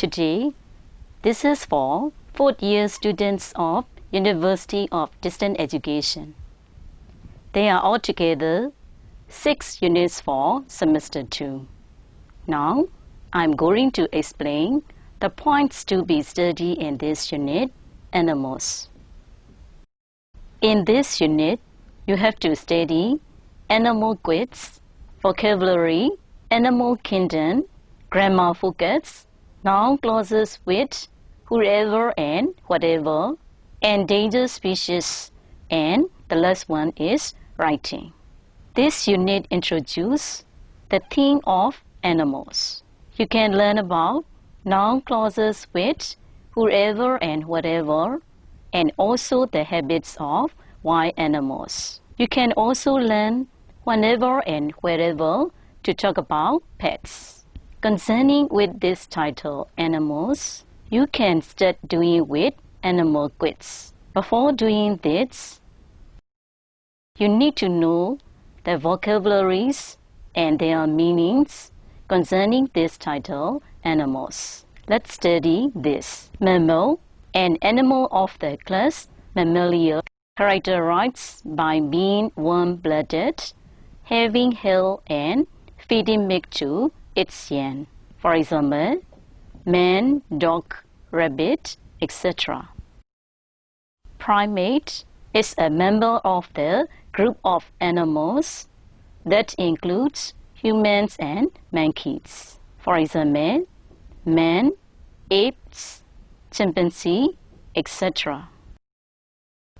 Today, this is for fourth-year students of University of Distance Education. There are altogether 6 units for semester 2. Now, I'm going to explain the points to be studied in this unit, animals. In this unit, you have to study animal quiz, vocabulary, animal kingdom, grammar focus, noun clauses with whoever and whatever, endangered species, and the last one is writing. This unit introduces the theme of animals. You can learn about noun clauses with whoever and whatever, and also the habits of wild animals. You can also learn whenever and wherever to talk about pets. Concerning with this title, animals, you can start doing with animal quiz. Before doing this, you need to know the vocabularies and their meanings concerning this title, animals. Let's study this. Mammal, an animal of the class Mammalia, characterized by being warm-blooded, having hair and feeding milk to its young. For example, man, dog, rabbit, etc. Primate is a member of the group of animals that includes humans and monkeys. For example, man, apes, chimpanzee, etc.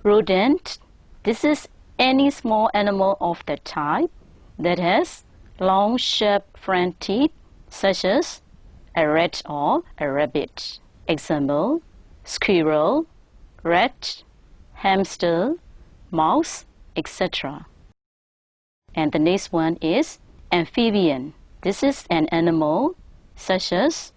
Rodent, this is any small animal of the type that has long, sharp front teeth, such as a rat or a rabbit. Example, squirrel, rat, hamster, mouse, etc. And the next one is amphibian. This is an animal such as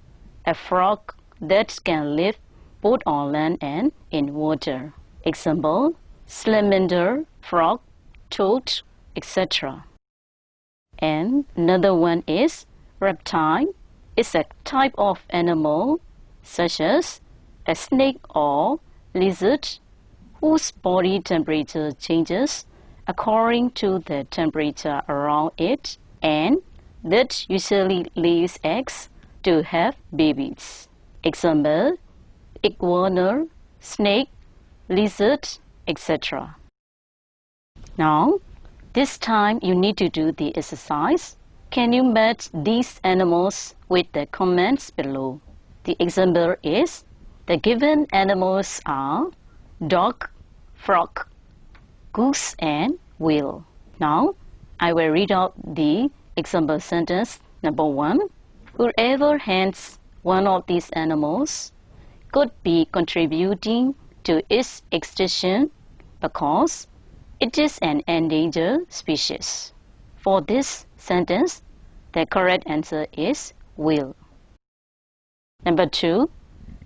a frog that can live both on land and in water. Example, salamander, frog, toad, etc. And another one is reptile. It's a type of animal such as a snake or lizard whose body temperature changes according to the temperature around it, and that usually lays eggs to have babies. Example, iguana, snake, lizard, etc. Now, this time you need to do the exercise. Can you match these animals with the comments below? The example is, the given animals are dog, frog, goose, and whale. Now, I will read out the example sentence number 1. Whoever hands one of these animals could be contributing to its extinction because it is an endangered species. For this sentence, the correct answer is whale. Number 2.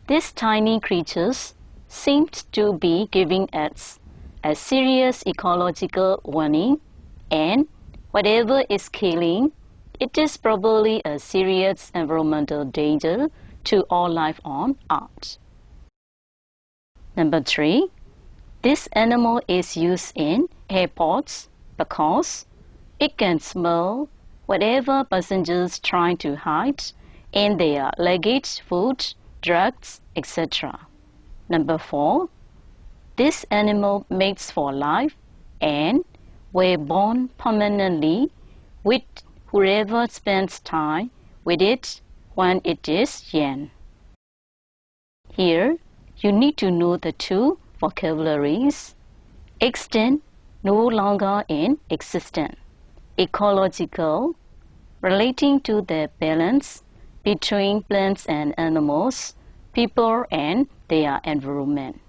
These tiny creatures seem to be giving us a serious ecological warning, and whatever is killing, it is probably a serious environmental danger to all life on Earth. Number 3. This animal is used in airports because it can smell whatever passengers trying to hide in their luggage, food, drugs, etc. Number 4. This animal mates for life and were born permanently with whoever spends time with it when it is young. Here, you need to know the 2 vocabularies: extinct, no longer in existence; ecological, relating to the balance between plants and animals, people and their environment.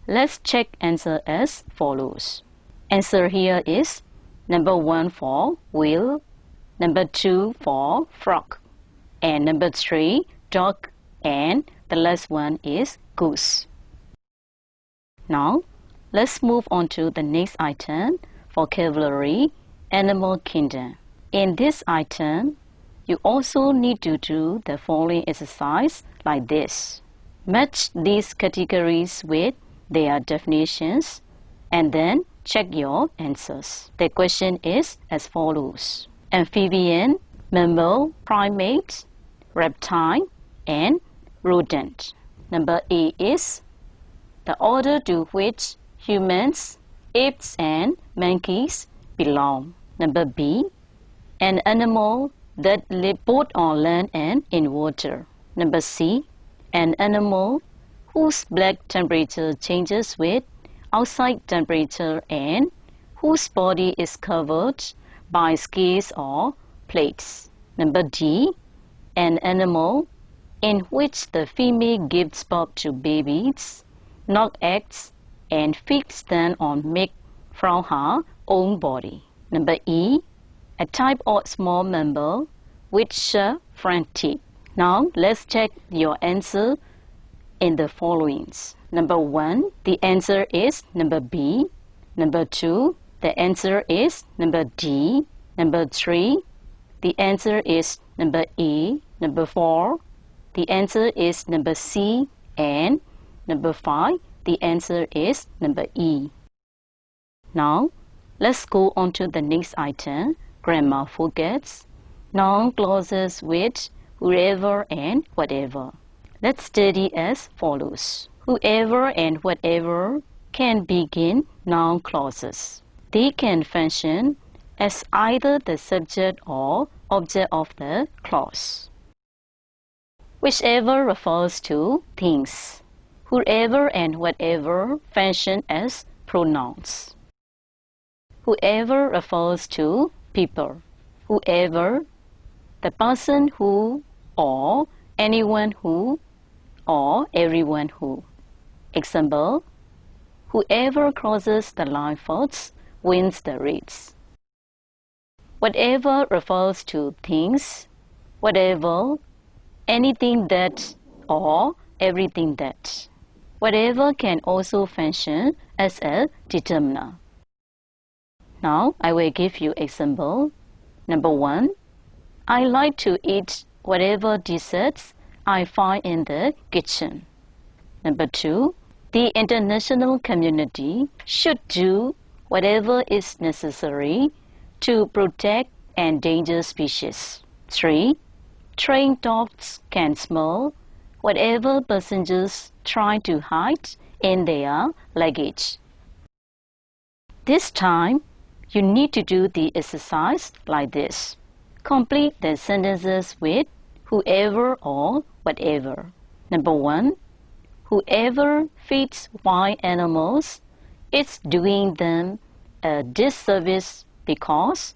Let's check answer as follows. Answer here is number 1 for whale, number 2 for frog, and number 3 dog, and the last one is goose. Now, let's move on to the next item, vocabulary, animal kingdom. In this item, You also need to do the following exercise like this. Match these categories with their definitions and then check your answers. The question is as follows. Amphibian, mammal, primate, reptile, and rodent. Number A is the order to which humans, apes, and monkeys belong. Number B, an animal that lives both on land and in water. Number C, an animal whose blood temperature changes with outside temperature and whose body is covered by scales or plates. Number D, an animal in which the female gives birth to babies, not eggs, and feeds them on milk from her own body. Number E, a type of small mammal with sharp front teeth. Now let's check your answer in the followings. Number 1, the answer is number B. Number 2, the answer is number D. Number 3, the answer is number E. Number 4, the answer is number C. And number 5, the answer is number E. Now, let's go on to the next item, grammar focus. Noun clauses with whoever and whatever. Let's study as follows. Whoever and whatever can begin noun clauses. They can function as either the subject or object of the clause. Whichever refers to things. Whoever and whatever function as pronouns. Whoever refers to people. Whoever, the person who, or anyone who, or everyone who. Example, whoever crosses the line first wins the race. Whatever refers to things. Whatever, anything that, or everything that. Whatever can also function as a determiner. Now, I will give you example. Number 1, I like to eat whatever desserts I find in the kitchen. Number 2, the international community should do whatever is necessary to protect endangered species. 3, train dogs can smell whatever passengers try to hide in their luggage. This time, you need to do the exercise like this. Complete the sentences with whoever or whatever. Number 1, whoever feeds wild animals is doing them a disservice because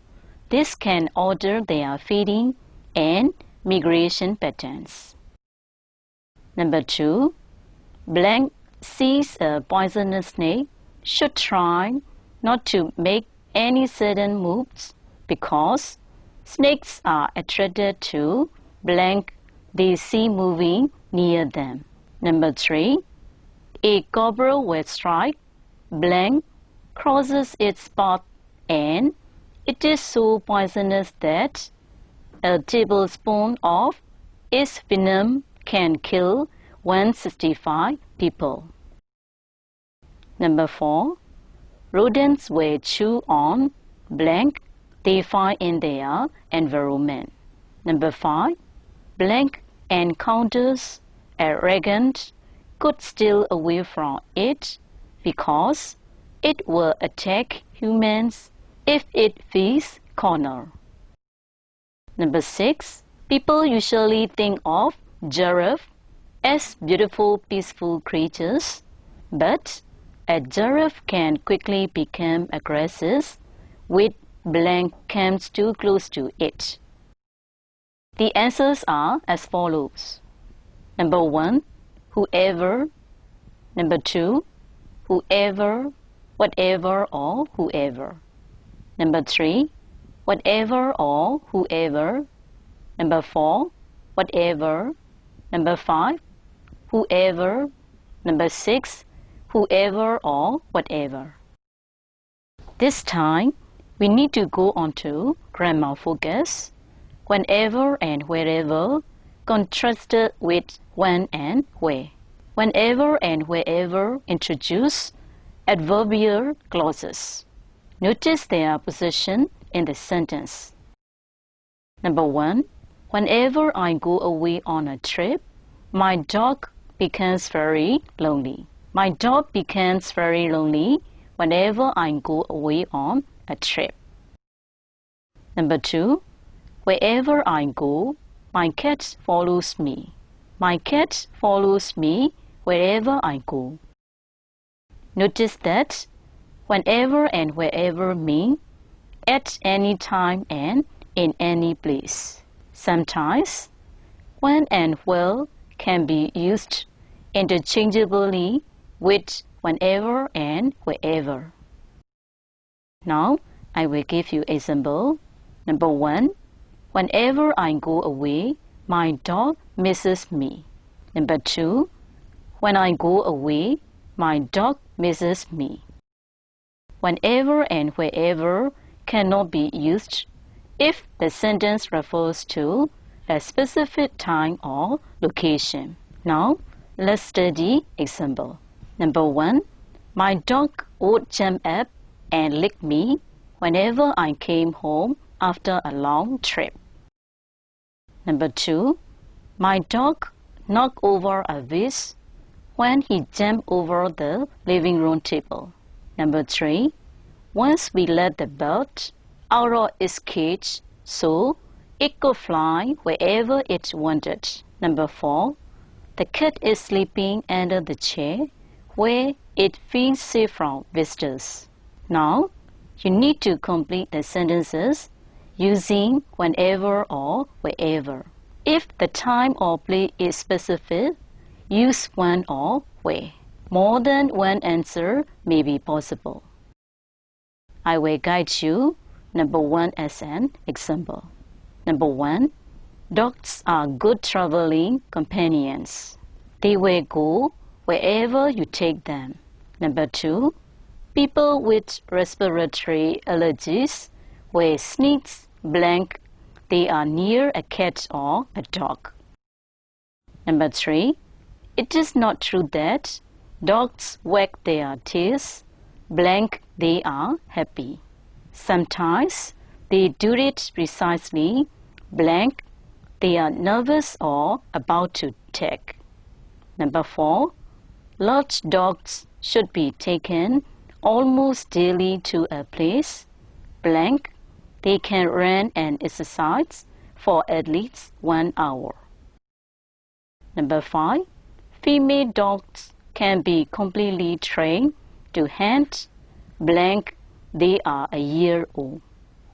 this can alter their feeding and migration patterns. Number 2, blank sees a poisonous snake should try not to make any sudden moves because snakes are attracted to blank they see moving near them. Number 3, a cobra will strike blank crosses its path and it is so poisonous that a tablespoon of its venom can kill 165 people. Number 4, rodents will chew on blank they find in their environment. Number 5, blank encounters a rodent could steal away from it because it will attack humans if it feels cornered. Number 6, people usually think of giraffe as beautiful, peaceful creatures, but a giraffe can quickly become aggressive with blank comes too close to it. The answers are as follows. Number 1, whoever. Number 2, whoever, whatever, or whoever. Number 3, whatever or whoever. Number 4, whatever. Number 5, whoever. Number 6, whoever or whatever. This time, we need to go on to grammar focus. whenever and wherever contrasted with when and where. Whenever and wherever introduce adverbial clauses. Notice their position in the sentence. Number 1. Whenever I go away on a trip, my dog becomes very lonely. My dog becomes very lonely whenever I go away on a trip. Number 2. Wherever I go, my cat follows me. My cat follows me wherever I go. Notice that whenever and wherever mean at any time and in any place. Sometimes, when and where can be used interchangeably with whenever and wherever. Now, I will give you example. Number 1. Whenever I go away, my dog misses me. Number 2. When I go away, my dog misses me. Whenever and wherever cannot be used if the sentence refers to a specific time or location. Now, let's study example. Number 1. My dog would jump up and lick me whenever I came home after a long trip. Number 2. My dog knocked over a vase when he jumped over the living room table. Number 3. Once we let the bird out of its cage so it could fly wherever it wanted. Number 4. The cat is sleeping under the chair where it feels safe from visitors. Now, you need to complete the sentences using whenever or wherever. If the time or place is specific, use when or where. More than one answer may be possible. I will guide you. Number 1 as an example. Number 1. Dogs are good traveling companions. They will go wherever you take them. Number 2. People with respiratory allergies will sneeze blank they are near a cat or a dog. Number 3. It is not true that dogs wag their tails blank they are happy. Sometimes they do it precisely blank they are nervous or about to attack. Number 4. Large dogs should be taken almost daily to a place blank they can run and exercise for at least 1 hour. Number 5. Female dogs can be completely trained to hunt blank they are a year old.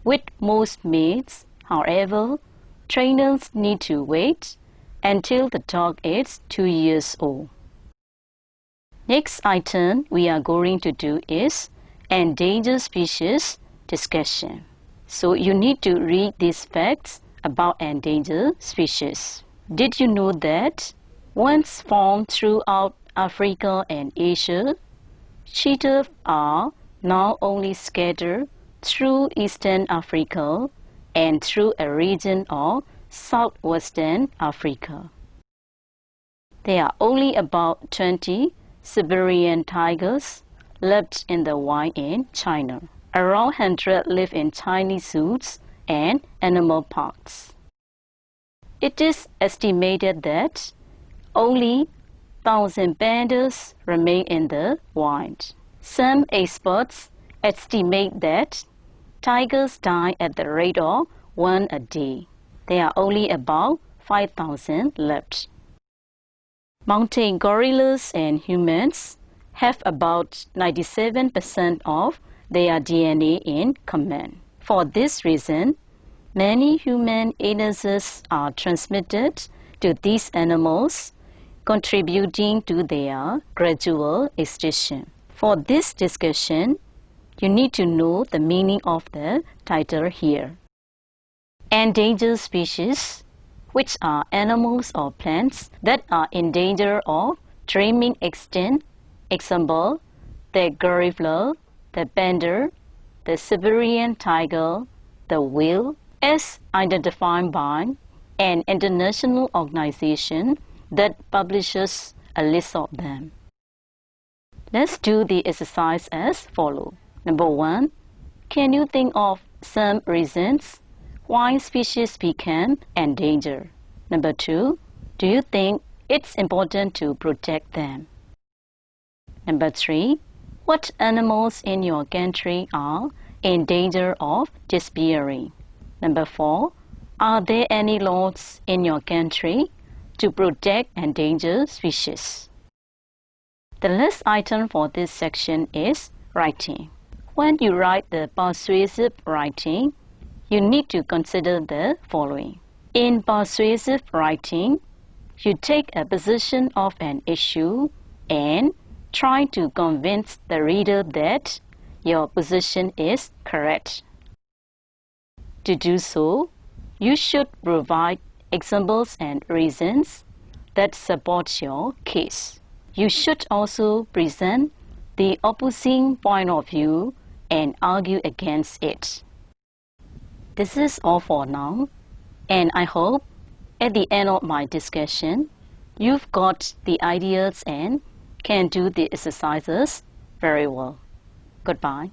With most males, however, trainers need to wait until the dog is 2 years old. Next item we are going to do is endangered species discussion. So you need to read these facts about endangered species. Did you know that once found throughout Africa and Asia, cheetahs are now only scattered through Eastern Africa and through a region of Southwestern Africa. There are only about 20 Siberian tigers left in the wild in China. Around 100 live in Chinese zoos and animal parks. It is estimated that only 1,000 pandas remain in the wild. Some experts estimate that tigers die at the rate of 1 a day. There are only about 5,000 left. Mountain gorillas and humans have about 97% of their DNA in common. For this reason, many human illnesses are transmitted to these animals, contributing to their gradual extinction. For this discussion, you need to know the meaning of the title here. Endangered species, which are animals or plants that are in danger of dreaming extinct. Example, the gorilla, the panda, the Siberian tiger, the whale, as identified by an international organization that publishes a list of them. Let's do the exercise as follows. Number 1. Can you think of some reasons why species became endangered? Number 2. Do you think it's important to protect them? Number 3. What animals in your country are in danger of disappearing? Number 4. Are there any laws in your country to protect endangered species? The last item for this section is writing. When you write the persuasive writing, you need to consider the following. In persuasive writing, you take a position of an issue and try to convince the reader that your position is correct. To do so, you should provide examples and reasons that support your case. You should also present the opposing point of view and argue against it. This is all for now, and I hope at the end of my discussion, you've got the ideas and can do the exercises very well. Goodbye.